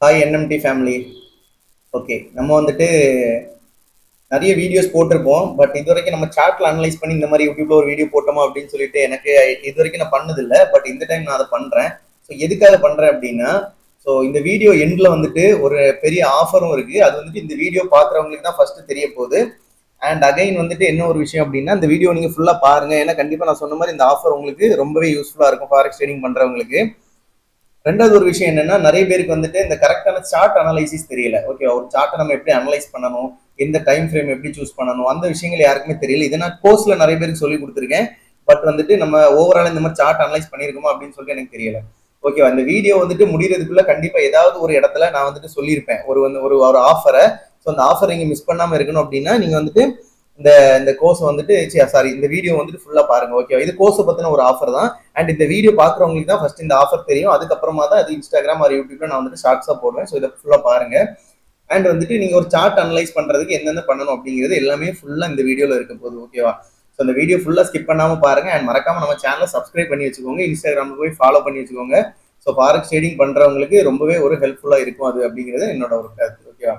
Hi என்எம்டி family. Okay, நம்ம வந்துட்டு நிறைய வீடியோஸ் போட்டிருப்போம். பட் இது வரைக்கும் நம்ம சார்ட்ல அனலைஸ் பண்ணி இந்த மாதிரி யூடியூப்ல ஒரு வீடியோ போட்டோமா அப்படின்னு சொல்லிட்டு எனக்கு இது வரைக்கும் நான் பண்ணதில்லை. பட் இந்த டைம் நான் அதை பண்றேன். ஸோ எதுக்காக பண்றேன் அப்படின்னா, ஸோ இந்த வீடியோ எண்ட்ல வந்துட்டு ஒரு பெரிய ஆஃபரும் இருக்கு. அது வந்துட்டு இந்த வீடியோ பார்க்குறவங்களுக்கு தான் ஃபர்ஸ்ட் தெரிய போகுது. அண்ட் அகைன் வந்துட்டு என்ன ஒரு விஷயம் அப்படின்னா, இந்த வீடியோ நீங்க ஃபுல்லா பாருங்க. ஏன்னா கண்டிப்பா நான் சொன்ன மாதிரி இந்த ஆஃபர் உங்களுக்கு ரொம்பவே யூஸ்ஃபுல்லா இருக்கும் ஃபாரெக்ஸ் ட்ரேடிங் பண்றவங்களுக்கு. ரெண்டாவது ஒரு விஷயம் என்னன்னா, நிறைய பேருக்கு வந்துட்டு இந்த கரெக்டான சார்ட் அனலைசிஸ் தெரியல. ஓகே, ஒரு சார்ட்டை நம்ம எப்படி அனலைஸ் பண்ணணும், எந்த டைம் ஃப்ரேம் எப்படி சூஸ் பண்ணணும், அந்த விஷயங்கள் யாருக்குமே தெரியல. இதை நான் கோர்ஸ்ல நிறைய பேருக்கு சொல்லி கொடுத்துருக்கேன். பட் வந்துட்டு நம்ம ஓவரால் இந்த மாதிரி சார்ட் அனலைஸ் பண்ணியிருக்கோமா அப்படின்னு சொல்லிட்டு எனக்கு தெரியல. ஓகே, அந்த வீடியோ வந்துட்டு முடிகிறதுக்குள்ள கண்டிப்பா ஏதாவது ஒரு இடத்துல நான் வந்துட்டு சொல்லியிருப்பேன் ஒரு ஒரு ஆஃபரை. ஸோ அந்த ஆஃபர் நீங்க மிஸ் பண்ணாம இருக்கணும் அப்படின்னா நீங்க வந்துட்டு இந்த இந்த கோர்ஸ் வந்துட்டு சாரி, இந்த வீடியோ வந்துட்டு ஃபுல்லா பாருங்க. ஓகே, இது கோர்ஸை பத்தின ஒரு ஆஃபர் தான். அண்ட் இந்த வீடியோ பாக்குறவங்களுக்கு தான் ஃபர்ஸ்ட் இந்த ஆஃபர் தெரியும். அதுக்கப்புறமா தான் அது இன்ஸ்டாகிராம் ஒரு யூடியூப்ல நான் வந்துட்டு ஷார்ட்ஸா போடுவேன். ஸோ இதை ஃபுல்லா பாருங்க. அண்ட் வந்துட்டு நீங்க ஒரு சார்ட் அனலைஸ் பண்றதுக்கு என்னென்ன பண்ணணும் அப்படிங்கிறது எல்லாமே ஃபுல்லா இந்த வீடியோல இருக்க போகுது. ஓகேவா? ஸோ இந்த வீடியோ ஃபுல்லா ஸ்கிப் பண்ணாம பாருங்க. அண்ட் மறக்காம நம்ம சேனலை சப்ஸ்கிரைப் பண்ணி வச்சுக்கோங்க. இன்ஸ்டாகிராம்ல போய் ஃபாலோ பண்ணி வச்சுக்கோங்க. ஸோ ஃபாரெக்ஸ் ட்ரேடிங் பண்றவங்களுக்கு ரொம்பவே ஒரு ஹெல்ப்ஃபுல்லா இருக்கும் அது அப்படிங்கிறது என்னோட ஒரு கருத்து. ஓகேவா?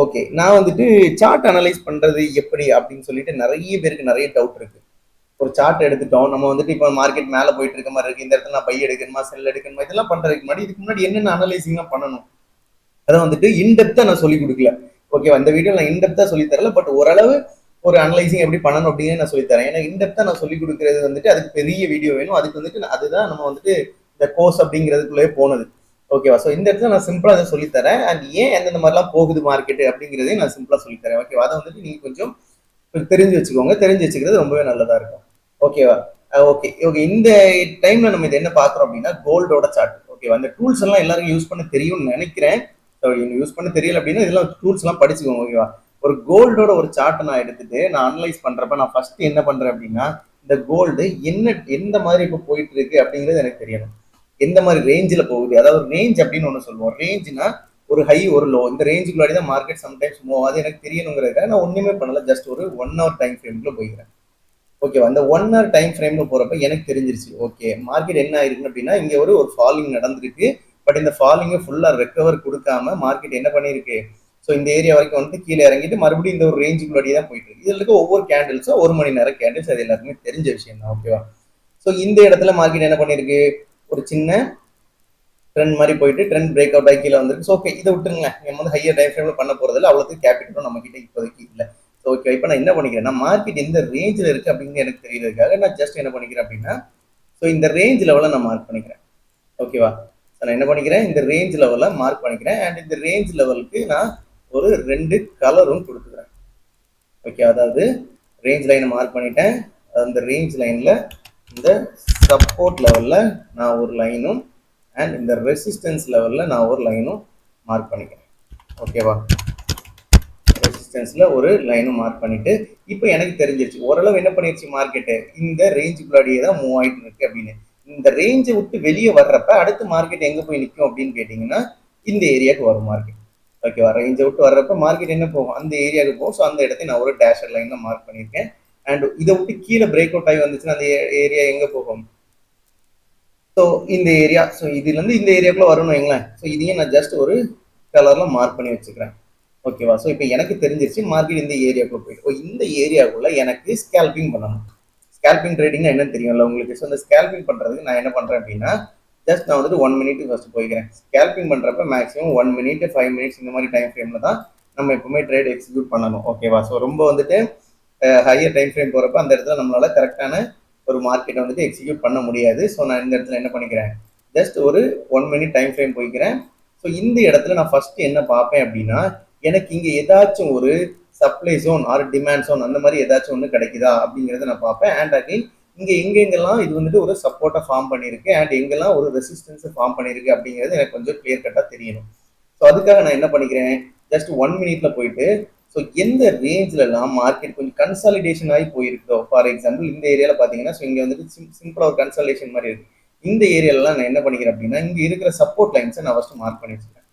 ஓகே, நான் வந்துட்டு சார்ட் அனலைஸ் பண்றது எப்படி அப்படின்னு சொல்லிட்டு நிறைய பேருக்கு நிறைய டவுட் இருக்கு. ஒரு சார்ட் எடுத்துட்டோம், நம்ம வந்துட்டு இப்போ மார்க்கெட் மேலே போயிட்டு இருக்க மாதிரி இருக்கு, இந்த இடத்துல நான் பை எடுக்கணுமா செல் எடுக்கணுமா இதெல்லாம் பண்றதுக்கு முன்னாடி இதுக்கு முன்னாடி என்னென்ன அனலைசிங் பண்ணணும் அதை வந்துட்டு இன்டெப்தா நான் சொல்லி கொடுக்கல. ஓகேவா? இந்த வீடியோ நான் இன்டெப்தா சொல்லி தரல. பட் ஓரளவு ஒரு அனலைசிங் எப்படி பண்ணணும் அப்படின்னு நான் சொல்லித்தரேன். ஏன்னா இன்டெப்தா நான் சொல்லி கொடுக்கறது வந்துட்டு அதுக்கு பெரிய வீடியோ வேணும். அதுக்கு வந்துட்டு அதுதான் நம்ம வந்துட்டு இந்த கோர்ஸ் அப்படிங்கிறதுக்குள்ளே போனது. ஓகேவா? ஸோ இந்த இடத்துல நான் சிம்பிளா அதை சொல்லித்தரேன். அண்ட் ஏன் எந்தெந்த மாதிரிலாம் போகுது மார்க்கெட் அப்படிங்கிறதையும் நான் சிம்பிளா சொல்லித்தரேன். ஓகேவா? அதை வந்துட்டு நீங்க கொஞ்சம் தெரிஞ்சு வச்சுக்கோங்க. தெரிஞ்சு வச்சுக்கிறது ரொம்பவே நல்லதா இருக்கும். ஓகேவா? ஓகே ஓகே, இந்த டைம்ல நம்ம இது என்ன பாக்குறோம் அப்படின்னா கோல்டோட சார்ட். ஓகேவா? இந்த டூல்ஸ் எல்லாம் எல்லாரும் யூஸ் பண்ண தெரியும்னு நினைக்கிறேன். யூஸ் பண்ண தெரியல அப்படின்னா இதெல்லாம் டூல்ஸ் எல்லாம் படிச்சுக்கோங்க. ஓகேவா? ஒரு கோல்டோட ஒரு சார்ட் நான் எடுத்துட்டு நான் அனலைஸ் பண்றப்ப நான் ஃபர்ஸ்ட் என்ன பண்றேன் அப்படின்னா, இந்த கோல்டு என்ன எந்த மாதிரி இப்போ போயிட்டு இருக்கு அப்படிங்கிறது எனக்கு தெரியணும். எந்த மாதிரி ரேஞ்சில் போகுது, அதாவது ரேஞ்ச் அப்படின்னு ஒன்று சொல்லுவோம். ரேஞ்ச்னா ஒரு ஹை ஒரு லோ, இந்த ரேஞ்சுக்குள்ளாடி தான் மார்க்கெட் சம்டைம்ஸ் மூவ். அது எனக்கு தெரியணுங்கிறதுக்காக நான் ஒண்ணுமே பண்ணல, ஜஸ்ட் ஒரு 1 ஹவர் டைம் ஃப்ரேம்ல போய்க்கிறேன். ஓகேவா? அந்த 1 ஹவர் டைம் ஃப்ரேம்ல போறப்ப எனக்கு தெரிஞ்சிருச்சு. ஓகே, மார்க்கெட் என்ன ஆயிருக்கு அப்படின்னா இங்க ஒரு ஃபாலிங் நடந்திருக்கு. பட் இந்த ஃபாலிங்கை ஃபுல்லா ரெக்கவர் கொடுக்காம மார்க்கெட் என்ன பண்ணிருக்கு, ஸோ இந்த ஏரியா வரைக்கும் வந்து கீழே இறங்கிட்டு மறுபடியும் இந்த ஒரு ரேஞ்சுக்குள்ளடி தான் போயிட்டு இருக்கு. இதுல இருக்க ஒவ்வொரு கேண்டில்ஸும் 1 மணி நேரம் கேண்டில்ஸ், அது எல்லாருக்குமே தெரிஞ்ச விஷயம் தான். ஓகேவா? ஸோ இந்த இடத்துல மார்க்கெட் என்ன பண்ணிருக்கு, ஒரு சின்ன ட்ரெண்ட் மாதிரி போயிட்டு ட்ரெண்ட் பிரேக் அவுட் ஆகி கீழே வந்துருக்கு. ஸோ ஓகே, இதை விட்டுருங்க. நம்ம வந்து ஹையர் டைம் ஃப்ரேம்ல பண்ண போறதில்ல, அவ்வளோக்கு கேபிட்டலும் நம்ம கிட்ட இப்போதைக்கு இல்லை. ஸோ ஓகே, இப்போ நான் என்ன பண்ணிக்கிறேன்னா மார்க்கெட் எந்த ரேஞ்சில் இருக்கு அப்படின்னு எனக்கு தெரியறதுக்காக நான் ஜஸ்ட் என்ன பண்ணிக்கிறேன் அப்படின்னா, ஸோ இந்த ரேஞ்ச் லெவலில் நான் மார்க் பண்ணிக்கிறேன். ஓகேவா? ஸோ நான் என்ன பண்ணிக்கிறேன், இந்த ரேஞ்ச் லெவலில் மார்க் பண்ணிக்கிறேன். அண்ட் இந்த ரேஞ்ச் லெவலுக்கு நான் ஒரு 2 கலரும் கொடுத்துக்கிறேன். ஓகே, அதாவது ரேஞ்ச் லைனை மார்க் பண்ணிட்டேன். அந்த ரேஞ்ச் லைனில் இந்த சப்போர்ட் லெவலில் நான் ஒரு லைனும் அண்ட் இந்த ரெசிஸ்டன்ஸ் லெவலில் நான் ஒரு லைனும் மார்க் பண்ணிக்கிறேன். ஓகேவா? ரெசிஸ்டன்ஸில் ஒரு லைனும் மார்க் பண்ணிட்டு இப்போ எனக்கு தெரிஞ்சிருச்சு ஓரளவு என்ன பண்ணிருச்சு மார்க்கெட்டு இந்த ரேஞ்சுக்குள்ளாடியே தான் மூவ் ஆகிட்டு இருக்கு அப்படின்னு. இந்த ரேஞ்சை விட்டு வெளியே வர்றப்ப அடுத்து மார்க்கெட் எங்கே போய் நிற்கும் அப்படின்னு கேட்டிங்கன்னா இந்த ஏரியாவுக்கு வரும் மார்க்கெட். ஓகேவா? ரேஞ்சை விட்டு வர்றப்ப மார்க்கெட் என்ன போகும், அந்த ஏரியாவுக்கு போகும். ஸோ அந்த இடத்தை நான் ஒரு டேஷர் லைனில் மார்க் பண்ணியிருக்கேன். அண்ட் இதை விட்டு கீழே பிரேக் அவுட் ஆகி வந்துச்சுன்னா அந்த ஏரியா எங்கே போகும், ஸோ இந்த ஏரியா. ஸோ இதுலேருந்து இந்த ஏரியாக்குள்ள வரணும் வைங்களேன். ஸோ இதையும் நான் ஜஸ்ட் ஒரு கலரில் மார்க் பண்ணி வச்சுக்கிறேன். ஓகேவா? ஸோ இப்போ எனக்கு தெரிஞ்சிருச்சு மார்க்கெட் இந்த ஏரியாவுக்குள்ள போயிட்டு இந்த ஏரியாவுக்குள்ள எனக்கு ஸ்கேல்பிங் பண்ணணும். ஸ்கேல்பிங் ட்ரேடிங்னா என்னன்னு தெரியும்ல உங்களுக்கு. ஸோ இந்த ஸ்கேல்பிங் பண்ணுறதுக்கு நான் என்ன பண்ணுறேன் அப்படின்னா, ஜஸ்ட் நான் வந்துட்டு 1 மினிட் ஃபர்ஸ்ட் போய்க்கிறேன். ஸ்கேல்பிங் பண்ணுறப்ப மேக்ஸிமம் 1 மினிட் 5 மினிட்ஸ் இந்த மாதிரி டைம் ஃப்ரேமில் தான் நம்ம எப்பவுமே ட்ரேட் எக்ஸிக்யூட் பண்ணணும். ஓகேவா? ஸோ ரொம்ப வந்துட்டு ஹையர் டைம் ஃப்ரேம் போகிறப்ப அந்த இடத்துல நம்மளால கரெக்டான ஒரு மார்க்கெட்டை வந்துட்டு எக்ஸிக்யூட் பண்ண முடியாது. ஸோ நான் இந்த இடத்துல என்ன பண்ணிக்கிறேன், ஜஸ்ட் ஒரு 1 மினிட் டைம் ஃப்ரேம் போய்க்கிறேன். ஸோ இந்த இடத்துல நான் ஃபர்ஸ்ட் என்ன பார்ப்பேன் அப்படின்னா, எனக்கு இங்கே ஏதாச்சும் ஒரு supply zone or demand zone அந்த மாதிரி ஏதாச்சும் ஒன்று கிடைக்குதா அப்படிங்கிறத நான் பார்ப்பேன். அண்ட் அகைன் இங்கே எங்கெங்கெல்லாம் இது வந்துட்டு ஒரு சப்போர்ட்டை ஃபார்ம் பண்ணியிருக்கு அண்ட் எங்கெல்லாம் ஒரு ரெசிஸ்டன்ஸை ஃபார்ம் பண்ணியிருக்கு அப்படிங்கிறது எனக்கு கொஞ்சம் கிளியர் கட்டாக தெரியணும். ஸோ அதுக்காக நான் என்ன பண்ணிக்கிறேன், ஜஸ்ட் 1 மினிட்ல போயிட்டு ஸோ எந்த ரேஞ்சிலலாம் மார்க்கெட் கொஞ்சம் கன்சாலிடேஷன் ஆகி போயிருக்கோ, ஃபார் எக்ஸாம்பிள் இந்த ஏரியாவில் பார்த்தீங்கன்னா, ஸோ இங்கே வந்துட்டு சிம்பிளாக ஒரு கன்சாலிடேஷன் மாதிரி இருக்கு. இந்த ஏரியாலலாம் நான் என்ன பண்ணிக்கிறேன் அப்படின்னா, இங்கே இருக்கிற சப்போர்ட் லைன்ஸை நான் ஃபர்ஸ்ட் மார்க் பண்ணி வச்சிருக்கேன்.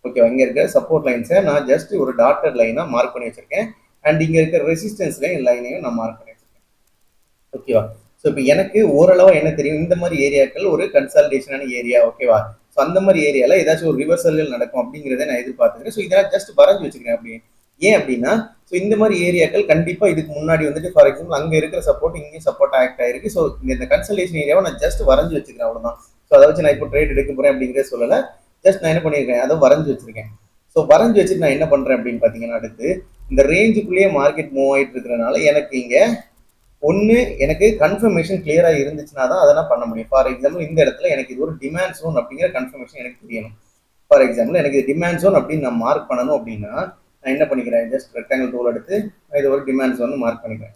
ஓகேவா? இங்கே இருக்கிற சப்போர்ட் லைன்ஸை நான் ஜஸ்ட் ஒரு டாட்டட் லைனாக மார்க் பண்ணி வச்சிருக்கேன். அண்ட் இங்கே இருக்கிற ரெசிஸ்டன்ஸ் லைனையும் நான் மார்க் பண்ணி வச்சிருக்கேன். ஓகேவா? ஸோ இப்போ எனக்கு ஓரளவு என்ன தெரியும், இந்த மாதிரி ஏரியாக்கள் ஒரு கன்சல்டேஷனான ஏரியா, ஓகேவா? ஸோ அந்த மாதிரி ஏரியாவில் ஏதாச்சும் ஒரு ரிவர்சல்கள் நடக்கும் அப்படிங்கிறத நான் எதிர்பார்த்துக்கிறேன். ஸோ இதெல்லாம் ஜஸ்ட் வரைஞ்சி வச்சுக்கிறேன் அப்படி. ஏன் அப்படின்னா, ஸோ இந்த மாதிரி ஏரியாக்கள் கண்டிப்பாக இதுக்கு முன்னாடி வந்துட்டு ஃபார் எக்ஸாம்பிள் அங்கே இருக்கிற சப்போர்ட் இங்கேயும் சப்போர்ட் ஆக்ட் ஆயிருக்கு. ஸோ இந்த கன்சல்டேஷன் ஏரியாவை நான் ஜஸ்ட் வரைஞ்சி வச்சுக்கிறேன், அவ்வளோதான். ஸோ அதை வச்சு நான் இப்போ ட்ரேட் எடுக்க போகிறேன் அப்படிங்கிறத சொல்லலை. ஜஸ்ட் நான் என்ன பண்ணியிருக்கேன், அதை வரைஞ்சி வச்சிருக்கேன். ஸோ வரைஞ்சி வச்சுட்டு நான் என்ன பண்ணுறேன் அப்படின்னு பார்த்தீங்கன்னா, அடுத்து இந்த ரேஞ்சுக்குள்ளேயே மார்க்கெட் மூவ் ஆகிட்டு இருக்கிறனால எனக்கு இங்கே ஒன்று எனக்கு கன்ஃபர்மேஷன் கிளியராக இருந்துச்சுன்னா தான் அதை நான் பண்ண முடியும். ஃபார் எக்ஸாம்பிள் இந்த இடத்துல எனக்கு இது ஒரு டிமாண்ட் ஜோன் அப்படிங்கிற கன்ஃபர்மேஷன் எனக்கு தெரியணும். ஃபார் எக்ஸாம்பிள் எனக்கு இது டிமாண்ட் ஜோன் அப்படின்னு நான் மார்க் பண்ணணும் அப்படின்னா நான் என்ன பண்ணிக்கிறேன், ஜஸ்ட் ரெக்டாங்கிள் டூல் எடுத்து நான் இது ஒரு டிமாண்ட் ஜோன் மார்க் பண்ணிக்கிறேன்.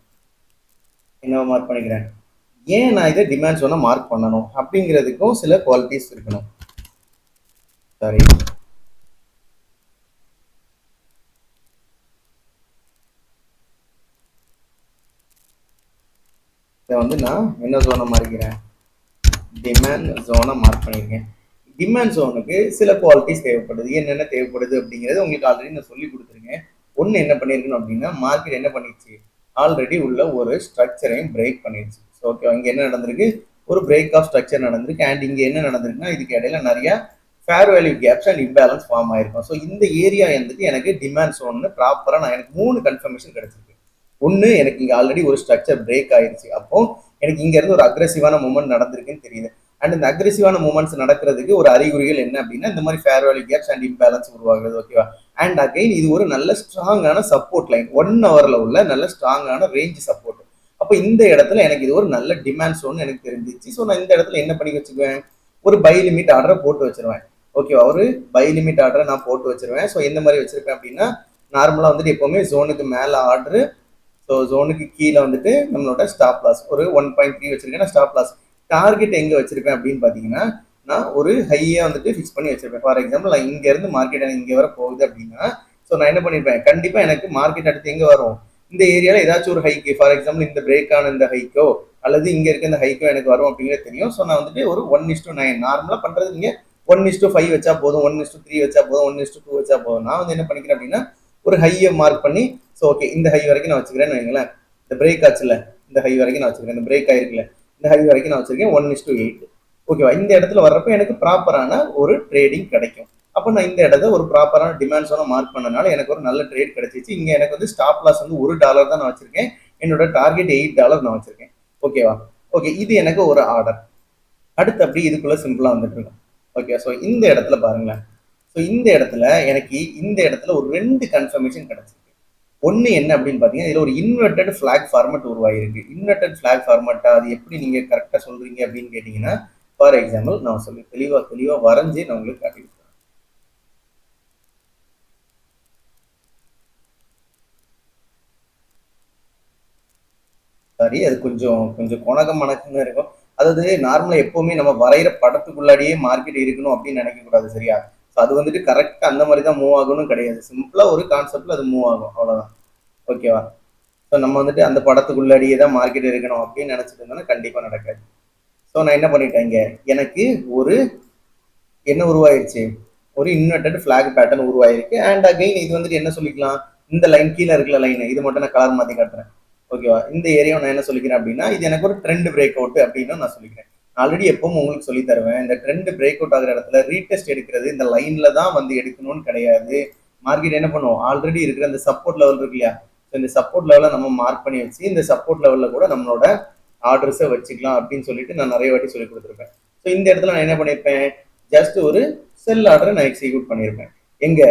என்ன மார்க் பண்ணிக்கிறேன், ஏன் நான் இதை டிமாண்ட் ஜோனை மார்க் பண்ணணும் அப்படிங்கிறதுக்கும் சில குவாலிட்டிஸ் இருக்கணும். சாரி, இதை வந்து நான் என்ன ஜோனை மாறிக்கிறேன், டிமாண்ட் ஜோனை மார்க் பண்ணியிருக்கேன். டிமாண்ட் ஜோனுக்கு சில குவாலிட்டிஸ் தேவைப்படுது. என்னென்ன தேவைப்படுது அப்படிங்கிறது உங்களுக்கு ஆல்ரெடி நான் சொல்லி கொடுத்துருக்கேன். ஒன்று என்ன பண்ணியிருக்கணும் அப்படின்னா, மார்க்கெட் என்ன பண்ணிடுச்சு, ஆல்ரெடி உள்ள ஒரு ஸ்ட்ரக்சரையும் பிரேக் பண்ணிடுச்சு. ஸோ ஓகே, இங்கே என்ன நடந்திருக்கு, ஒரு பிரேக் ஆஃப் ஸ்ட்ரக்சர் நடந்திருக்கு. அண்ட் இங்கே என்ன நடந்திருக்குன்னா, இதுக்கு இடையில நிறைய fair value gaps and imbalance form ஆயிருக்கும். ஸோ இந்த ஏரியா வந்துட்டு எனக்கு டிமாண்ட் ஜோன்னு ப்ராப்பராக நான் எனக்கு 3 கன்ஃபர்மேஷன் கிடைச்சிருக்கு. ஒன்று, எனக்கு இங்கே ஆல்ரெடி ஒரு ஸ்ட்ரக்சர் பிரேக் ஆயிடுச்சு. அப்போ எனக்கு இங்கேருந்து ஒரு அக்ரெசிவான மூவ்மெண்ட் நடந்திருக்குன்னு தெரியுது. அண்ட் இந்த அக்ரெசிவான மூவ்மெண்ட்ஸ் நடக்கிறதுக்கு ஒரு அறிகுறிகள் என்ன அப்படின்னா, இந்த மாதிரி fair value gaps and imbalance உருவாகுது, ஓகேவா? அண்ட் அகைன் இது ஒரு நல்ல ஸ்ட்ராங்கான சப்போர்ட் லைன், 1 ஹவர்ல உள்ள நல்ல ஸ்ட்ராங்கான ரேஞ்ச் சப்போர்ட். அப்போ இந்த இடத்துல எனக்கு இது ஒரு நல்ல டிமாண்ட் ஜோன் எனக்கு தெரிஞ்சிச்சு. ஸோ நான் இந்த இடத்துல என்ன பண்ணி வச்சுக்குவேன், ஒரு பை லிமிட் ஆர்டரை போட்டு வச்சிருவேன், ஓகேவா? ஒரு பை லிமிட் ஆர்டரை நான் போட்டு வச்சிருவேன். ஸோ எந்த மாதிரி வச்சிருப்பேன் அப்படின்னா, நார்மலாக வந்துட்டு எப்பவுமே ஜோனுக்கு மேலே ஆர்டரு, ஸோ ஜோனுக்கு கீழே வந்துட்டு நம்மளோட ஸ்டாப் லாஸ் ஒரு 1.3 வச்சிருக்கேன். ஸ்டாப் லாஸ் டார்கெட் எங்கே வச்சிருப்பேன் அப்படின்னு பார்த்தீங்கன்னா, நான் ஒரு ஹையாக வந்துட்டு ஃபிக்ஸ் பண்ணி வச்சிருப்பேன். ஃபார் எக்ஸாம்பிள் நான் இங்கேருந்து மார்க்கெட் எனக்கு இங்கே வர போகுது அப்படின்னா, ஸோ நான் என்ன பண்ணியிருப்பேன், கண்டிப்பாக எனக்கு மார்க்கெட் அடுத்து எங்கே வரும், இந்த ஏரியாவில் ஏதாச்சும் ஒரு ஹைக்கு, ஃபார் எக்ஸாம்பிள் இந்த பிரேக் ஆன இந்த ஹைக்கோ அல்லது இங்கே இருக்க இந்த ஹைக்கோ எனக்கு வரும் அப்படிங்கிறது தெரியும். ஸோ நான் வந்துட்டு ஒரு 1:9 நார்மலாக பண்ணுறது, நீங்கள் 1:5 வச்சா போதும், 1:3 வச்சா போதும், 1:2 வச்சா போதும். நான் வந்து என்ன பண்ணிக்கிறேன் அப்படின்னா, ஒரு ஹையை மார்க் பண்ணி, ஸோ ஓகே இந்த ஹை வரைக்கும் நான் வச்சுக்கிறேன்னு வைங்களேன். இந்த பிரேக் ஆச்சுல, இந்த ஹை வரைக்கும் நான் வச்சுக்கிறேன். இந்த பிரேக் ஆயிருக்குல்ல, இந்த ஹை வரைக்கும் நான் வச்சிருக்கேன் 1:8, ஓகேவா? இந்த இடத்துல வர்றப்ப எனக்கு ப்ராப்பரான ஒரு ட்ரேடிங் கிடைக்கும். அப்போ நான் இந்த இடத்த ஒரு ப்ராப்பரான டிமாண்ட் ஜோனை மார்க் பண்ணனால எனக்கு ஒரு நல்ல ட்ரேட் கிடைச்சிச்சு. இங்கே எனக்கு வந்து ஸ்டாப் லாஸ் வந்து $1 தான் நான் வச்சிருக்கேன். என்னோட டார்கெட் $8 நான் வச்சிருக்கேன், ஓகேவா? ஓகே, இது எனக்கு ஒரு ஆர்டர். அடுத்து அப்படி இதுக்குள்ள சிம்பிளா வந்துட்டு இருக்கும், ஓகே? ஸோ இந்த இடத்துல பாருங்களேன். ஸோ இந்த இடத்துல எனக்கு இந்த இடத்துல ஒரு 2 கன்ஃபர்மேஷன் கிடைச்சிருக்கு. ஒன்று என்ன அப்படின்னு பார்த்தீங்கன்னா, இதில் ஒரு இன்வெர்டட் ஃபிளாக் ஃபார்மட் உருவாகிருக்கு. இன்வெர்டட் ஃபிளாக் ஃபார்மட்டா, அது எப்படி நீங்கள் கரெக்டாக சொல்றீங்க அப்படின்னு கேட்டிங்கன்னா, ஃபார் எக்ஸாம்பிள் நான் சொல்லி தெளிவாக வரைஞ்சி நான் உங்களுக்கு காட்டியிருக்கேன். சாரி, அது கொஞ்சம் கொஞ்சம் கொணகம் மணக்குன்னு இருக்கும். அதாவது நார்மலாக எப்பவுமே நம்ம வரைகிற படத்துக்குள்ளாடியே மார்க்கெட் இருக்கணும் அப்படின்னு நினைக்கக்கூடாது, சரியா? ஸோ அது வந்துட்டு கரெக்டாக அந்த மாதிரி தான் மூவ் ஆகணும் கிடையாது. சிம்பிளாக ஒரு கான்செப்டில் அது மூவ் ஆகும், அவ்வளோதான், ஓகேவா? ஸோ நம்ம வந்துட்டு அந்த படத்துக்குள்ளாடியே தான் மார்க்கெட் இருக்கணும் அப்படின்னு நினச்சிட்டு இருந்தோம்னா கண்டிப்பாக நடக்காது. ஸோ நான் என்ன பண்ணிட்டேன், இங்கே எனக்கு ஒரு என்ன உருவாயிருச்சு, ஒரு இன்வெர்டட் ஃபிளாக் பேட்டர்ன் உருவாயிருக்கு. அண்ட் அகைன் இது வந்துட்டு என்ன சொல்லிக்கலாம், இந்த லைன் கீழே இருக்கிற லைன், இது மட்டும் நான் கலர் மாற்றி காட்டுறேன், ஓகேவா? இந்த ஏரியாவை நான் என்ன சொல்லிக்கிறேன் அப்படின்னா, இது எனக்கு ஒரு ட்ரெண்ட் பிரேக் அவுட் அப்படின்னு நான் சொல்லிக்கிறேன். ஆல்ரெடி எப்பவும் உங்களுக்கு சொல்லி தருவேன், இந்த ட்ரெண்ட் பிரேக் அவுட் ஆகிற இடத்துல ரீடெஸ்ட் எடுக்கிறது இந்த லைன்ல தான் வந்து எடுக்கணும்னு கிடையாது. மார்க்கெட் என்ன பண்ணுவோம், ஆல்ரெடி இருக்கிற இந்த சப்போர்ட் லெவல் இருக்கு இல்லையா, ஸோ இந்த சப்போர்ட் லெவலை நம்ம மார்க் பண்ணி வச்சு இந்த சப்போர்ட் லெவலில் கூட நம்மளோட ஆர்டர்ஸை வச்சுக்கலாம் அப்படின்னு சொல்லிட்டு நான் நிறைய வாட்டி சொல்லி கொடுத்துருப்பேன். ஸோ இந்த இடத்துல நான் என்ன பண்ணியிருப்பேன், ஜஸ்ட் ஒரு செல் ஆர்டரை நான் எக்ஸிக்யூட் பண்ணியிருப்பேன். எங்க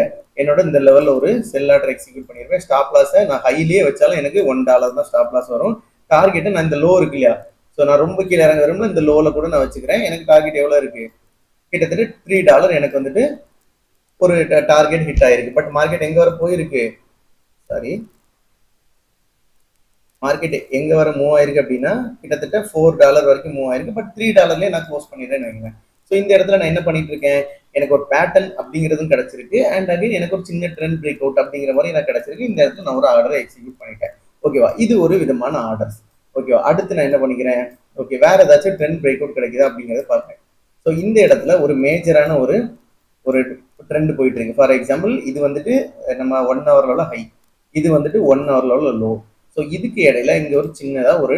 என்னோட இந்த லெவலில் ஒரு செல் ஆர்டர் எக்ஸிக்யூட் பண்ணியிருப்பேன். ஸ்டாப் லாஸை நான் ஹைலியே வச்சாலும் எனக்கு $1 தான் ஸ்டாப் லாஸ் வரும். டார்கெட்டை நான் இந்த லோ இருக்கு இல்லையா, ஸோ நான் ரொம்ப கீழே இறங்க வரும்ல, இந்த லோவில் கூட நான் வச்சுக்கிறேன். எனக்கு டார்கெட் எவ்வளோ இருக்கு, கிட்டத்தட்ட $3 எனக்கு வந்துட்டு ஒரு டார்கெட் ஹிட் ஆயிருக்கு. பட் மார்க்கெட் எங்க வர போயிருக்கு, சாரி, மார்க்கெட் எங்க வர மூவ் ஆயிருக்கு அப்படின்னா கிட்டத்தட்ட $4 வரைக்கும் மூவ் ஆயிருக்கு. பட் $3 நான் க்ளோஸ் பண்ணிடுறேன்னு வைங்க. ஸோ இந்த இடத்துல நான் என்ன பண்ணிட்டு இருக்கேன், எனக்கு ஒரு பேட்டர்ன் அப்படிங்கிறதும் கிடைச்சிருக்கு. அண்ட் அகைன் எனக்கு ஒரு சின்ன ட்ரெண்ட் பிரேக் அவுட் அப்படிங்கிற மாதிரி எனக்கு கிடைச்சிருக்கு. இந்த இடத்துல நான் ஒரு ஆர்டரை எக்ஸிக்யூட் பண்ணிட்டேன், ஓகேவா? இது ஒரு விதமான ஆர்டர்ஸ், ஓகேவா? அடுத்து நான் என்ன பண்ணிக்கிறேன், ஓகே, வேற ஏதாச்சும் ட்ரெண்ட் பிரேக் அவுட் கிடைக்குதா அப்படிங்கிறத பார்ப்பேன். ஸோ இந்த இடத்துல ஒரு மேஜரான ஒரு ஒரு ட்ரெண்ட் போயிட்டு இருக்கு. ஃபார் எக்ஸாம்பிள் இது வந்துட்டு நம்ம 1 ஹவர்ல உள்ள ஹை, இது வந்துட்டு 1 ஹவர்ல உள்ள லோ. ஸோ இதுக்கு இடையில இங்க ஒரு சின்னதா ஒரு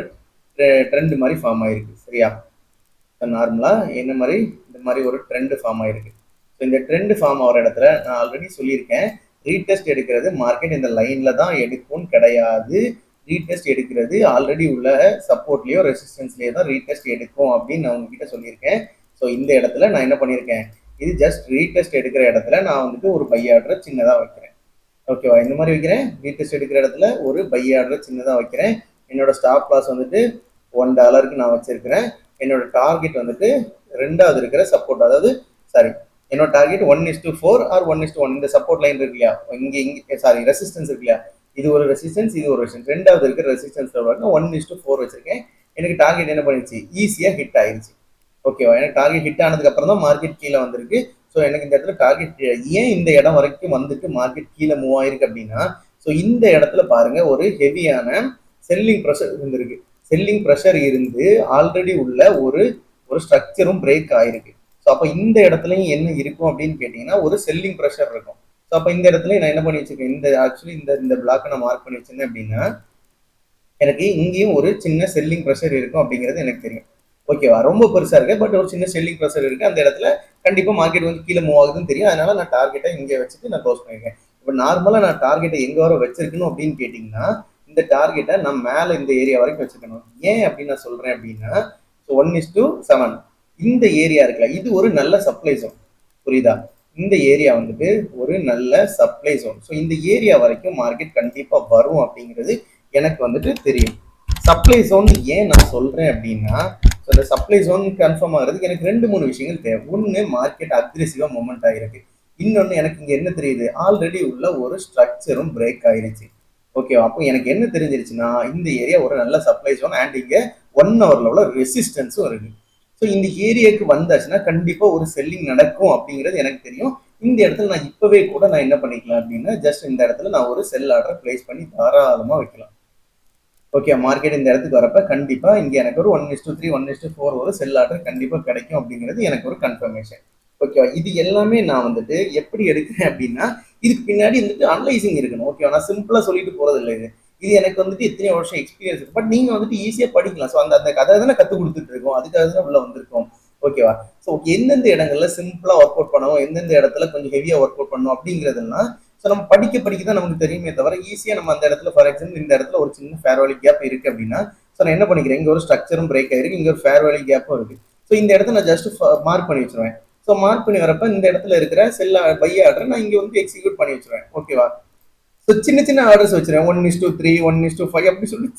ட்ரெண்ட் மாதிரி ஃபார்ம் ஆயிருக்கு. சரியா? நார்மலா என்ன மாதிரி இந்த மாதிரி ஒரு ட்ரெண்ட் ஃபார்ம் ஆயிருக்கு. ஸோ இந்த ட்ரெண்ட் ஃபார்ம் ஆகிற இடத்துல நான் ஆல்ரெடி சொல்லியிருக்கேன், ரீடெஸ்ட் எடுக்கிறது மார்க்கெட் இந்த லைன்ல தான் எடுக்கும் கிடையாது. ரீடெஸ்ட் எடுக்கிறது ஆல்ரெடி உள்ள சப்போர்ட்லயோ ரெசிஸ்டன்ஸ்லயோ தான் ரீடெஸ்ட் எடுக்கும் அப்படின்னு நான் உங்ககிட்ட சொல்லியிருக்கேன். ஸோ இந்த இடத்துல நான் என்ன பண்ணியிருக்கேன், இது ஜஸ்ட் ரீடெஸ்ட் எடுக்கிற இடத்துல நான் வந்துட்டு ஒரு பை ஆர்டர் சின்னதாக வைக்கிறேன். ஓகேவா? இந்த மாதிரி வைக்கிறேன். ரீடெஸ்ட் எடுக்கிற இடத்துல ஒரு பை ஆர்டர் சின்னதாக வைக்கிறேன். என்னோட ஸ்டாப் லாஸ் வந்துட்டு $1 நான் வச்சிருக்கிறேன். என்னோட டார்கெட் வந்துட்டு ரெண்டாவது இருக்கிற சப்போர்ட், அதாவது சாரி, என்னோட டார்கெட் 1:4 ஆர் 1:1. இந்த சப்போர்ட் லைன் இருக்கு இல்லையா, இங்கே சாரி ரெசிஸ்டன்ஸ் இருக்கு இல்லையா, இது ஒரு ரெசிஸ்டன்ஸ், இது ஒரு ரெசிஸ்டன்ஸ். ரெண்டாவது இருக்கிற ரெசிஸ்டன்ஸ் 1:4 வச்சிருக்கேன். எனக்கு டார்கெட் என்ன பண்ணிடுச்சு, ஈஸியாக ஹிட் ஆயிடுச்சு. ஓகேவா? எனக்கு டார்கெட் ஹிட் ஆனதுக்கு அப்புறம் தான் மார்க்கெட் கீழே வந்திருக்கு. ஸோ எனக்கு இந்த இடத்துல டார்கெட் ஏன் இந்த இடம் வரைக்கும் வந்துட்டு மார்க்கெட் கீழே மூவ் ஆயிருக்கு அப்படின்னா, ஸோ இந்த இடத்துல பாருங்க ஒரு ஹெவியான செல்லிங் ப்ரெஷர் இருந்திருக்கு. செல்லிங் ப்ரெஷர் இருந்து ஆல்ரெடி உள்ள ஒரு ஒரு ஸ்ட்ரக்சரும் பிரேக் ஆயிருக்கு. ஸோ அப்போ இந்த இடத்துலையும் என்ன இருக்கும் அப்படின்னு கேட்டீங்கன்னா, ஒரு செல்லிங் ப்ரெஷர் இருக்கும். ஸோ அப்போ இந்த இடத்துல நான் என்ன பண்ணி வச்சிருக்கேன், இந்த ஆக்சுவலி இந்த பிளாக்கை நான் மார்க் பண்ணி வச்சிருந்தேன் அப்படின்னா, எனக்கு இங்கேயும் ஒரு சின்ன செல்லிங் ப்ரெஷர் இருக்கும் அப்படிங்கிறது எனக்கு தெரியும். ஓகேவா? ரொம்ப பெருசா இருக்கு, பட் ஒரு சின்ன செல்லிங் ப்ரெஷர் இருக்கு. அந்த இடத்துல கண்டிப்பா மார்க்கெட் வந்து கீழே மூவ் ஆகுதுன்னு தெரியும். அதனால நான் டார்கெட்டை இங்கே வச்சுட்டு நான் க்ளோஸ் பண்ணிருக்கேன். இப்போ நார்மலா நான் டார்கெட்டை எங்க வர வச்சிருக்கணும் அப்படின்னு கேட்டீங்கன்னா, இந்த டார்கெட்டை நான் மேல இந்த ஏரியா வரைக்கும் வச்சுக்கணும். ஏன் அப்படின்னு நான் சொல்றேன் அப்படின்னா, 1:7 இந்த ஏரியா இருக்குல்ல, இது ஒரு நல்ல சப்ளை ஜோன். புரியுதா? இந்த ஏரியா வந்துட்டு ஒரு நல்ல சப்ளை ஜோன். ஸோ இந்த ஏரியா வரைக்கும் மார்க்கெட் கண்டிப்பா வரும் அப்படிங்கிறது எனக்கு வந்துட்டு தெரியும். சப்ளை ஜோன் ஏன் நான் சொல்றேன் அப்படின்னா, இந்த சப்ளை ஜோன் கன்ஃபார்ம் ஆகிறதுக்கு எனக்கு 2-3 விஷயங்கள் தேவை. ஒன்று, மார்க்கெட் அக்ரெசிவா மூவ்மெண்ட் ஆகிருக்கு. இன்னொன்று, எனக்கு இங்க என்ன தெரியுது, ஆல்ரெடி உள்ள ஒரு ஸ்ட்ரக்சரும் பிரேக் ஆயிருச்சு. ஓகே, அப்போ எனக்கு என்ன தெரிஞ்சிருச்சுன்னா, இந்த ஏரியா ஒரு நல்ல சப்ளை ஜோன் அண்ட் இங்க 1 ஹவர்ல உள்ள ரெசிஸ்டன்ஸும் இருக்கு. ஸோ இந்த ஏரியாவுக்கு வந்தாச்சுன்னா கண்டிப்பா ஒரு செல்லிங் நடக்கும் அப்படிங்கிறது எனக்கு தெரியும். இந்த இடத்துல நான் இப்பவே கூட நான் என்ன பண்ணிக்கலாம் அப்படின்னா, ஜஸ்ட் இந்த இடத்துல நான் ஒரு செல் ஆர்டர் பிளேஸ் பண்ணி தாராளமா வைக்கலாம். ஓகே, மார்க்கெட் இந்த இடத்துக்கு வரப்ப கண்டிப்பா இங்க எனக்கு ஒரு 1:3 1:4 ஒரு செல் ஆர்டர் கண்டிப்பா கிடைக்கும் அப்படிங்கிறது எனக்கு ஒரு கன்ஃபர்மேஷன். ஓகேவா? இது எல்லாமே நான் வந்துட்டு எப்படி எடுக்கிறேன் அப்படின்னா, இதுக்கு பின்னாடி வந்துட்டு அனலைசிங் இருக்கணும். ஓகேவா? நான் சிம்பிளா சொல்லிட்டு போறது இல்லை. இது எனக்கு வந்துட்டு எத்தனை வருஷம் எக்ஸ்பீரியன்ஸ் இருக்கு. பட் நீங்க வந்துட்டு ஈஸியா படிக்கலாம். ஸோ அந்த அந்த கதை தானே கற்றுக் கொடுத்துட்டு இருக்கோம், அதுக்காக தான் உள்ள வந்திருக்கோம். ஓகேவா? ஸோ எந்தெந்த இடங்கள்ல சிம்பிளா ஒர்க் அவுட் பண்ணணும், எந்தெந்த இடத்துல கொஞ்சம் ஹெவியா ஒர்க் அவுட் பண்ணணும் அப்படிங்கிறதெல்லாம் ஸோ நம்ம படிக்க படிக்க தான் நமக்கு தெரியுமே தவிர, ஈஸியா நம்ம அந்த இடத்துல ஃபார் எக்ஸாம்பிள் இந்த இடத்துல ஒரு சின்ன ஃபேர் வேலி கேப் இருக்கு அப்படின்னா, ஸோ நான் என்ன பண்ணிக்கிறேன், இங்க ஒரு ஸ்ட்ரக்சரும் பிரேக் ஆயிருக்கு, இங்க ஒரு ஃபேர் வேலி கேப்பும் இருக்கு. ஸோ இந்த இடத்த நான் ஜஸ்ட் மார்க் பண்ணி வச்சிருவேன். ஸோ மார்க் பண்ணி வரப்ப இந்த இடத்துல இருக்கிற செல் பை ஆர்டர் நான் இங்க வந்து எக்ஸிக்யூட் பண்ணி வச்சிருவேன். ஓகேவா? ஸோ சின்ன சின்ன ஆர்டர்ஸ் வச்சிருவேன். 1:3 1:5 அப்படி சொல்லி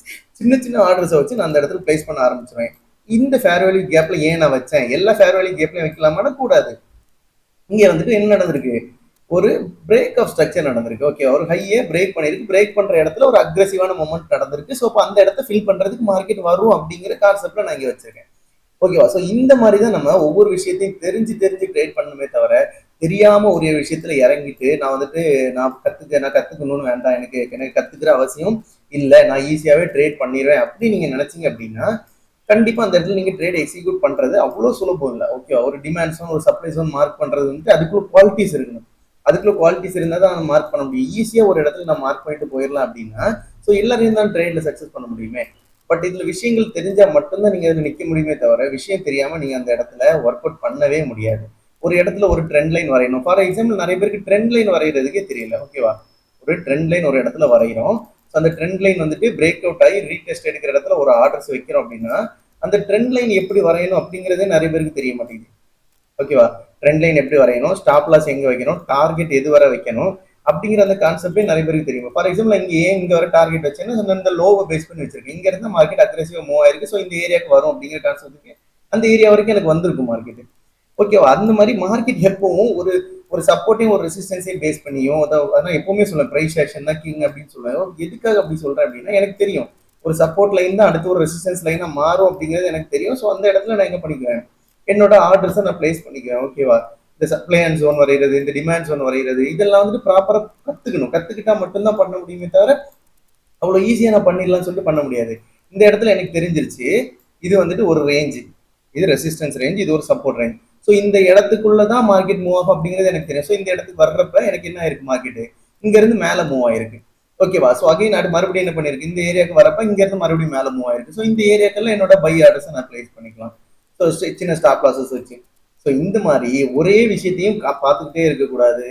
சின்ன சின்ன ஆர்டர்ஸை வச்சு நான் அந்த இடத்துல பிளேஸ் பண்ண ஆரம்பிச்சிருவேன். இந்த ஃபேர் வேல்யூ கேப்ல ஏன் நான் வச்சேன், எல்லா ஃபேர் வேல்யூ கேப்லயும் வைக்கலாமான்னா கூடாது. இங்க வந்துட்டு என்ன நடந்திருக்கு, ஒரு பிரேக் ஆஃப் ஸ்ட்ரக்சர் நடந்திருக்கு. ஓகே, ஒரு ஹையே பிரேக் பண்ணிருக்கு. பிரேக் பண்ற இடத்துல ஒரு அக்ரெசிவான மூமெண்ட் நடந்திருக்கு. ஸோ அந்த இடத்த ஃபில் பண்றதுக்கு மார்க்கெட் வரும் அப்படிங்கிற கான்செப்ட்ல நான் இங்க வச்சிருக்கேன். ஓகேவா? ஸோ இந்த மாதிரி தான் நம்ம ஒவ்வொரு விஷயத்தையும் தெரிஞ்சு தெரிஞ்சு ட்ரேட் பண்ணணுமே தவிர, தெரியாம ஒரு விஷயத்துல இறங்கிட்டு நான் கத்துக்கணும்னு வேண்டாம், எனக்கு எனக்கு கத்துக்கிற அவசியம் இல்லை, நான் ஈஸியாவே ட்ரேட் பண்ணிடுவேன் அப்படி நீங்க நினைச்சீங்க அப்படின்னா, கண்டிப்பா அந்த இடத்துல நீங்க ட்ரேட் எக்ஸிக்யூட் பண்றது அவ்வளவு சுலபம் இல்லை. ஓகே, ஒரு டிமாண்ட் ஜோன் ஒரு சப்ளை ஜோன் மார்க் பண்றது வந்துட்டு அதுக்குள்ள குவாலிட்டிஸ் இருக்கணும். அதுக்குள்ள குவாலிட்டிஸ் இருந்தால் தான் மார்க் பண்ண முடியும். ஈஸியா ஒரு இடத்துல நான் மார்க் பண்ணிட்டு போயிடலாம் அப்படின்னா, ஸோ எல்லாரையும் தான் ட்ரேட்ல சக்சஸ் பண்ண முடியுமே. பட் இதுல விஷயங்கள் தெரிஞ்சா மட்டும்தான் நீங்க அதுல நிக்க முடியுமே தவிர, விஷயம் தெரியாம நீங்க அந்த இடத்துல ஒர்க் அவுட் பண்ணவே முடியாது. ஒரு இடத்துல ஒரு ட்ரெண்ட் லைன் வரையணும். ஃபார் எக்ஸாம்பிள் நிறைய பேருக்கு ட்ரெண்ட் லைன் வரைகிறதுக்கே தெரியல. ஓகேவா? ஒரு ட்ரெண்ட் லைன் ஒரு இடத்துல வரைகிறோம். அந்த ட்ரெண்ட் லைன் வந்துட்டு பிரேக் அவுட் ஆகி ரீடெஸ்ட் எடுக்கிற இடத்துல ஒரு ஆர்டர்ஸ் வைக்கிறோம் அப்படின்னா, அந்த ட்ரெண்ட் லைன் எப்படி வரையணும் அப்படிங்கிறதே நிறைய பேருக்கு தெரிய மாட்டேங்குது. ஓகேவா? ட்ரெண்ட் லைன் எப்படி வரையணும், ஸ்டாப் லாஸ் எங்க வைக்கணும், டார்கெட் எது வரை வைக்கணும் அப்படிங்கிற அந்த கான்செப்டே நிறைய பேருக்கு தெரியும். ஃபார் எக்ஸாம்பிள் இங்க ஏன் இங்க வர டார்கெட் வச்சேன்னா, இந்த லோவை பேஸ் பண்ணி வச்சிருக்கேன். இங்க இருந்து மார்க்கெட் அக்ரெசிவா மூவ் ஆயிருக்கு. ஸோ இந்த ஏரியாவுக்கு வரும் அப்படிங்கிற கான்செப்ட்டுக்கு அந்த ஏரியா வரைக்கும் எனக்கு வந்திருக்கும் மார்க்கெட். ஓகேவா? அந்த மாதிரி மார்க்கெட் எப்பவும் ஒரு ஒரு சப்போர்ட்டையும் ஒரு ரெசிஸ்டன்ஸையும் பேஸ் பண்ணியும், அதான் எப்பவுமே சொல்லுவேன், பிரைஸ் ஆக்ஷன் தான் கிங் அப்படின்னு சொல்லுவேன். எதுக்காக அப்படி சொல்றேன் அப்படின்னா, எனக்கு தெரியும் ஒரு சப்போர்ட் லைன் தான் அடுத்து ஒரு ரெசிஸ்டன்ஸ் லைனா மாறும் அப்படிங்கிறது எனக்கு தெரியும். ஸோ அந்த இடத்துல நான் என்ன பண்ணிக்குவேன், என்னோட ஆர்டர்ஸை நான் பிளேஸ் பண்ணிக்குவேன். ஓகேவா? இந்த சப்ளை அண்ட் ஜோன் வரைகிறது, இந்த டிமாண்ட் ஜோன் வரைகிறது, இதெல்லாம் வந்துட்டு ப்ராப்பரா கத்துக்கணும். கத்துக்கிட்டா மட்டும்தான் பண்ண முடியுமே தவிர, அவ்வளவு ஈஸியா நான் பண்ணிடலாம்னு சொல்லிட்டு பண்ண முடியாது. இந்த இடத்துல எனக்கு தெரிஞ்சிருச்சு, இது வந்துட்டு ஒரு ரேஞ்சு, இது ரெசிஸ்டன்ஸ் ரேஞ்ச், இது ஒரு சப்போர்ட் ரேஞ்ச். ஸோ இந்த இடத்துக்குள்ளதான் மார்க்கெட் மூவ் ஆகும் அப்படிங்கிறது எனக்கு தெரியும். ஸோ இந்த இடத்துக்கு வர்றப்ப எனக்கு என்ன ஆயிருக்கு, மார்க்கெட் இங்க இருந்து மேல மூவ் ஆயிருக்கு. ஓகேவா. ஸோ அகைன் அது மறுபடியும் என்ன பண்ணிருக்கு, இந்த ஏரியாவுக்கு வரப்ப இங்க இருந்து மறுபடியும் மேல மூவ் ஆயிருக்கு. ஸோ இந்த ஏரியாக்கெல்லாம் என்னோட பை ஆர்டர்ஸ் நான் பிளேஸ் பண்ணிக்கலாம். ஸோ சின்ன ஸ்டாப் லாஸஸ் வச்சு. ஸோ இந்த மாதிரி ஒரே விஷயத்தையும் பார்த்துக்கிட்டே இருக்கக்கூடாது.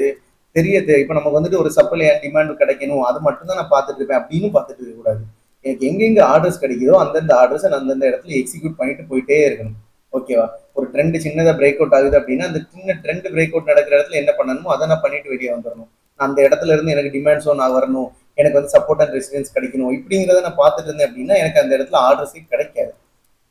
இப்ப நமக்கு வந்துட்டு ஒரு சப்ளை அண்ட் டிமாண்ட் கிடைக்கணும், அது மட்டும் தான் நான் பார்த்துட்டு இருப்பேன் அப்படின்னு பார்த்துட்டு இருக்கக்கூடாது. எனக்கு எங்கெங்க ஆர்டர்ஸ் கிடைக்குதோ அந்தந்த ஆர்டர்ஸை நான் அந்தந்த இடத்துல எக்ஸிக்யூட் பண்ணிட்டு போயிட்டே இருக்கணும். ஓகேவா. ஒரு ட்ரெண்ட் சின்னதாக பிரேக் அவுட் ஆகுது அப்படின்னா அந்த சின்ன ட்ரெண்ட் பிரேக் அவுட் நடக்கிற இடத்துல என்ன பண்ணணுமோ அதை நான் பண்ணிட்டு வெளியே வந்துடணும். அந்த இடத்துல இருந்து எனக்கு டிமாண்ட் ஜோன் வரணும், எனக்கு வந்து சப்போர்ட் அண்ட் ரெசிடென்ஸ் கிடைக்கணும், இப்படிங்கிறத நான் பார்த்துட்டு இருந்தேன் அப்படின்னா எனக்கு அந்த இடத்துல ஆர்டர்ஸே கிடைக்காது.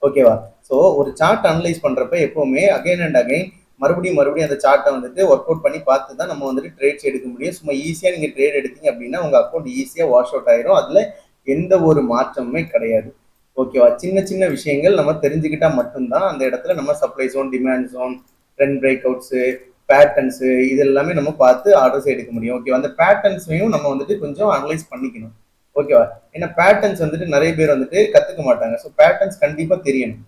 ஓகேவா. ஸோ ஒரு சார்ட் அனலைஸ் பண்றப்ப எப்பவுமே அகைன் அண்ட் அகைன் மறுபடியும் அந்த சார்ட்டை வந்துட்டு ஒர்க் அவுட் பண்ணி பார்த்து தான் நம்ம வந்துட்டு ட்ரேட்ஸ் எடுக்க முடியும். சும்மா ஈஸியாக நீங்கள் ட்ரேட் எடுத்தீங்க அப்படின்னா உங்க அக்கௌண்ட் ஈஸியாக வாஷ் அவுட் ஆயிரும். அதுல எந்த ஒரு மாற்றமுமே கிடையாது. ஓகேவா. சின்ன சின்ன விஷயங்கள் நம்ம தெரிஞ்சுக்கிட்டா மட்டும்தான் அந்த இடத்துல நம்ம supply zone, demand zone, trend breakouts, patterns இது எல்லாமே நம்ம பார்த்து ஆர்டர்ஸ் எடுக்க முடியும். ஓகேவா. அந்த பேட்டர்ன்ஸையும் நம்ம வந்துட்டு கொஞ்சம் அனலைஸ் பண்ணிக்கணும். ஓகேவா. ஏன்னா பேட்டர்ன்ஸ் வந்துட்டு நிறைய பேர் வந்துட்டு கத்துக்க மாட்டாங்க. ஸோ பேட்டர்ன்ஸ் கண்டிப்பா தெரியணும்.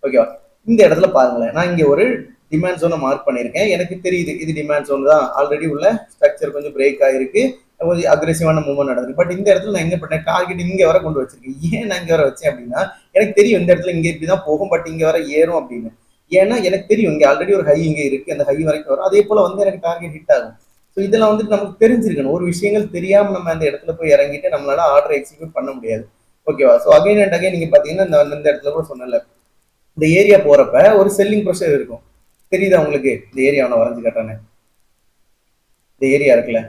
ஓகேவா. இந்த இடத்துல பாருங்களேன், நான் இங்க ஒரு டிமாண்ட் ஜோனை மார்க் பண்ணியிருக்கேன். எனக்கு தெரியுது இது டிமாண்ட் ஜோன் தான், ஆல்ரெடி உள்ள ஸ்ட்ரக்சர் கொஞ்சம் பிரேக் ஆயிருக்கு, கொஞ்சம் அக்ரெசிவான மூவ்மெண்ட் நடக்குது. பட் இந்த இடத்துல நான் என்ன பண்ணேன், டார்கெட் இங்க வர கொண்டு வச்சிருக்கேன். ஏன் நான் இங்க வர வச்சேன் அப்படின்னா எனக்கு தெரியும் இந்த இடத்துல இங்க இப்படிதான் போகும், பட் இங்க வர ஏறும் அப்படின்னு. ஏன்னா எனக்கு தெரியும் இங்க ஆல்ரெடி ஒரு ஹை இங்க இருக்கு, அந்த ஹை வரைக்கும் வரும், அதே போல வந்து எனக்கு டார்கெட் ஹிட் ஆகும். ஸோ இதெல்லாம் வந்துட்டு நமக்கு தெரிஞ்சிருக்கணும். ஒரு விஷயங்கள் தெரியாம நம்ம அந்த இடத்துல போய் இறங்கிட்டு நம்மளால ஆர்டர் எக்ஸிக்யூட் பண்ண முடியாது. ஓகேவா. ஸோ அகைன் அண்ட் அகைன் நீங்க பாத்தீங்கன்னா இந்த இடத்துல கூட சொன்னல, இந்த ஏரியா போறப்ப ஒரு செல்லிங் ப்ரெஷர் இருக்கும். தெரியுதா உங்களுக்கு, இந்த ஏரியா நான் வரைஞ்சு காட்டானே, இந்த ஏரியா இருக்குல்ல.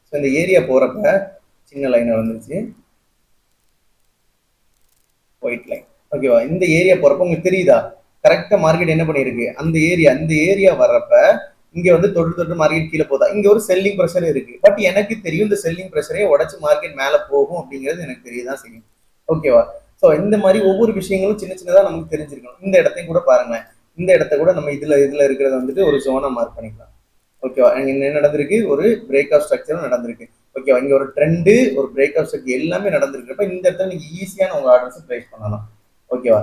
ஸோ இந்த ஏரியா போறப்ப சின்ன லைன் வந்துருச்சு, ஒயிட் லைன். ஓகேவா. இந்த ஏரியா போறப்ப உங்களுக்கு தெரியுதா, கரெக்டா மார்க்கெட் என்ன பண்ணிருக்கு, அந்த ஏரியா வர்றப்ப இங்க வந்து தொட்டு மார்க்கெட் கீழே போதா, இங்க ஒரு செல்லிங் ப்ரெஷர் இருக்கு. பட் எனக்கு தெரியும் இந்த செல்லிங் ப்ரெஷரே உடச்சு மார்க்கெட் மேல போகும் அப்படிங்கிறது எனக்கு தெரியதான் செய்யும். ஓகேவா. ஸோ இந்த மாதிரி ஒவ்வொரு விஷயங்களும் சின்ன சின்னதா நமக்கு தெரிஞ்சிருக்கணும். இந்த இடத்தையும் கூட பாருங்களேன், இந்த இடத்த கூட நம்ம இதுல இருக்கிறத வந்துட்டு ஒரு ஜோனா மார்க் பண்ணிக்கலாம். ஓகேவா. என்ன நடந்திருக்கு, ஒரு பிரேக் ஆஃப் ஸ்ட்ரக்சரும் நடந்திருக்கு. ஓகேவா. இங்க ஒரு ட்ரெண்டு, ஒரு பிரேக் ஆஃப் ஸ்ட்ரக்சர் எல்லாமே நடந்திருக்கிறப்ப இந்த இடத்துல நீங்க ஈஸியான உங்க ஆர்டர்ஸ் பிளேஸ் பண்ணலாம். ஓகேவா.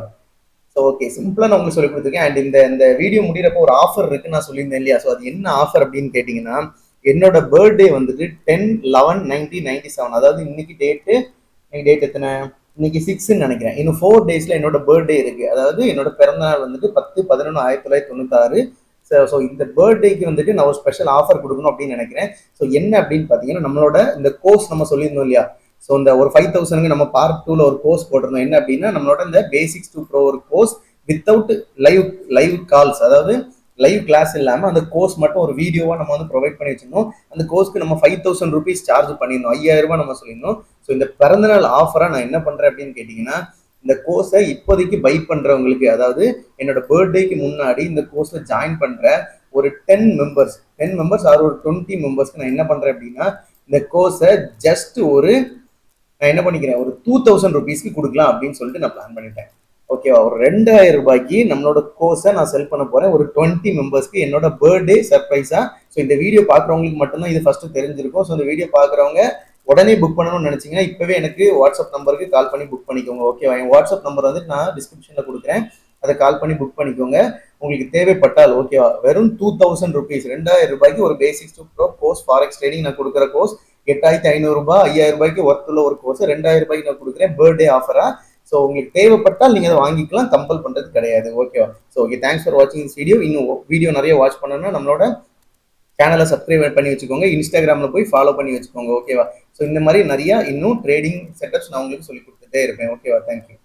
ஸோ ஓகே, சிம்பிளா நான் உங்களுக்கு சொல்லி கொடுத்துருக்கேன். அண்ட் இந்த வீடியோ முடிகிறப்போ ஒரு ஆஃபர் இருக்கு நான் சொல்லியிருந்தேன் இல்லையா. ஸோ அது என்ன ஆஃபர் அப்படின்னு கேட்டீங்கன்னா, என்னோட பர்த்டே வந்துட்டு 10/11/1997, அதாவது இன்னைக்கு டேட் எத்தனை, இன்னைக்கு 6ன்னு நினைக்கிறேன். இன்னும் 4 டேஸ்ல என்னோட பர்த்டே இருக்கு. அதாவது என்னோட பிறந்த நாள் வந்துட்டு 10/11/1996. ஸோ இந்த பர்த்டேக்கு வந்துட்டு நான் ஒரு ஸ்பெஷல் ஆஃபர் கொடுக்கணும் அப்படின்னு நினைக்கிறேன். ஸோ என்ன அப்படின்னு பார்த்தீங்கன்னா, நம்மளோட இந்த கோர்ஸ் நம்ம சொல்லியிருந்தோம் இல்லையா. ஸோ இந்த ஒரு 5,000 நம்ம பார்ட் 2ல ஒரு கோர்ஸ் போட்டிருந்தோம். என்ன அப்படின்னா நம்மளோட இந்த பேசிக்ஸ் டு ப்ரோ ஒரு course without live live calls, அதாவது லைவ் கிளாஸ் இல்லாம அந்த கோர்ஸ் மட்டும் ஒரு வீடியோவா நம்ம வந்து ப்ரொவைட் பண்ணி வச்சிருந்தோம். அந்த கோர்ஸ்க்கு நம்ம 5,000 rupees சார்ஜ் பண்ணியிருந்தோம், 5,000 நம்ம சொல்லியிருந்தோம். ஸோ இந்த பிறந்தநாள் ஆஃபரா நான் என்ன பண்றேன் அப்படின்னு கேட்டீங்கன்னா, இந்த கோர்ஸை இப்போதைக்கு பை பண்றவங்களுக்கு, அதாவது என்னோட பர்த்டேக்கு முன்னாடி இந்த கோர்ஸ்ல ஜாயின் பண்ற ஒரு 10 மெம்பர்ஸ் ஆர் ஒரு 20 மெம்பர்ஸ்க்கு நான் என்ன பண்றேன் அப்படின்னா, இந்த கோர்ஸை ஜஸ்ட் நான் என்ன பண்ணிக்கிறேன், ஒரு 2,000 rupeesக்கு கொடுக்கலாம் அப்படின்னு சொல்லிட்டு நான் பிளான் பண்ணிட்டேன். ஓகேவா. ஒரு 2,000 ரூபாய்க்கு நம்மளோட கோர்ஸை நான் செல் பண்ண போறேன் ஒரு 20 மெம்பர்ஸ்க்கு என்னோட பர்த்டே சர்ப்ரைஸா. ஸோ இந்த வீடியோ பாக்குறவங்களுக்கு மட்டும்தான் இது ஃபர்ஸ்ட் தெரிஞ்சிருக்கும். ஸோ இந்த வீடியோ பாக்குறவங்க உடனே புக் பண்ணணும்னு நினைச்சீங்கன்னா இப்பவே எனக்கு வாட்ஸ்அப் நம்பருக்கு கால் பண்ணி புக் பண்ணிக்கோங்க. ஓகேவா. என் வாட்ஸ்அப் நம்பர் வந்து நான் டிஸ்கிரிப்ஷன்ல கொடுக்குறேன், அதை கால் பண்ணி புக் பண்ணிக்கோங்க உங்களுக்கு தேவைப்பட்டால். ஓகேவா. வெறும் 2,000 rupees, 2,000 ரூபாய்க்கு ஒரு basics to bro course forex trading நான் கொடுக்குற கோர்ஸ். 8,500 ரூபாய், 5,000 ரூபாய்க்கு ஒர்த்துள்ள ஒரு கோர்ஸ் 2,000 ரூபாய்க்கு நான் கொடுக்குறேன் பர்த்டே ஆஃபரா. ஸோ உங்களுக்கு தேவைப்பட்டால் நீங்க அதை வாங்கிக்கலாம், கம்பல் பண்றது கிடையாது. ஓகேவா. ஸோ ஓகே, தேங்க்ஸ் ஃபார் வாட்சிங் திஸ் வீடியோ. இன்னும் வீடியோ நிறைய வாட்ச் பண்ணணும்னா நம்மளோட சேனலை சப்ஸ்கிரைப் பண்ணி வச்சுக்கோங்க, இன்ஸ்டாகிராம்ல போய் ஃபாலோ பண்ணி வச்சுக்கோங்க. ஓகேவா. ஸோ இந்த மாதிரி நிறைய இன்னும் ட்ரேடிங் செட்டப்ஸ் நான் உங்களுக்கு சொல்லி கொடுத்துட்டே இருப்பேன். ஓகேவா. தேங்க்யூ.